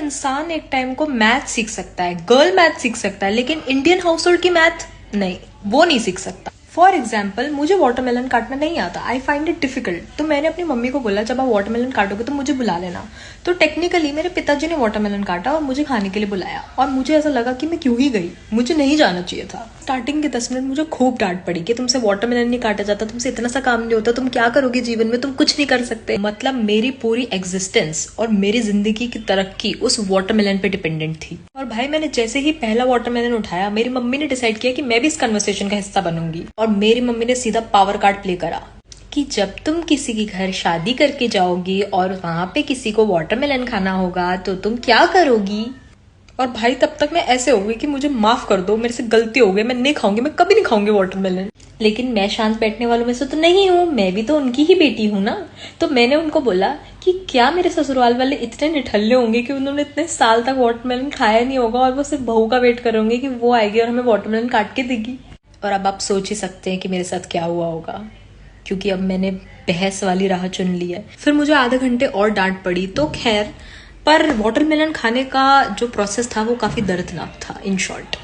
इंसान एक टाइम को मैथ सीख सकता है, गर्ल मैथ सीख सकता है, लेकिन इंडियन हाउस होल्ड की मैथ नहीं, वो नहीं सीख सकता। फॉर एग्जाम्पल, मुझे वाटरमेलन काटना नहीं आता, आई फाइंड इट डिफिकल्ट। तो मैंने अपनी मम्मी को बोला जब आप वाटरमेलन काटोगे तो मुझे बुला लेना। तो टेक्निकली मेरे पिताजी ने वाटरमेलन काटा और मुझे खाने के लिए बुलाया, और मुझे ऐसा लगा कि मैं क्यों ही गई, मुझे नहीं जाना चाहिए था। स्टार्टिंग के 10 मिनट मुझे खूब डांट पड़ी कि तुमसे वाटरमेलन नहीं काटा जाता, तुमसे इतना सा काम नहीं होता, तुम क्या करोगे जीवन में, तुम कुछ नहीं कर सकते। मतलब मेरी पूरी एग्जिस्टेंस और मेरी जिंदगी की तरक्की उस वाटरमेलन पे डिपेंडेंट थी। और भाई मैंने जैसे ही पहला वाटरमेलन उठाया, मेरी मम्मी ने डिसाइड किया कि मैं भी इस कन्वर्सेशन का हिस्सा बनूंगी। और मेरी मम्मी ने सीधा पावर कार्ड प्ले करा कि जब तुम किसी के घर शादी करके जाओगी और वहां पे किसी को वाटरमेलन खाना होगा तो तुम क्या करोगी। और भाई तब तक मैं ऐसे हो गई कि मुझे माफ कर दो, मेरे से गलती हो गई, मैं नहीं खाऊंगी, मैं कभी नहीं खाऊंगी वाटरमेलन। लेकिन मैं शांत बैठने वालों में से तो नहीं हूँ, मैं भी तो उनकी ही बेटी हूँ ना। तो मैंने उनको बोला कि क्या मेरे ससुराल वाले इतने निठल्ले होंगे कि उन्होंने इतने साल तक वाटरमेलन खाया नहीं होगा और वो सिर्फ बहू का वेट करेंगे कि वो आएगी और हमें वाटरमेलन काट के देगी। और अब आप सोच ही सकते हैं कि मेरे साथ क्या हुआ होगा, क्योंकि अब मैंने बहस वाली राह चुन ली है। फिर मुझे आधे घंटे और डांट पड़ी, तो खैर, पर वाटरमेलन खाने का जो प्रोसेस था वो काफी दर्दनाक था इन शॉर्ट।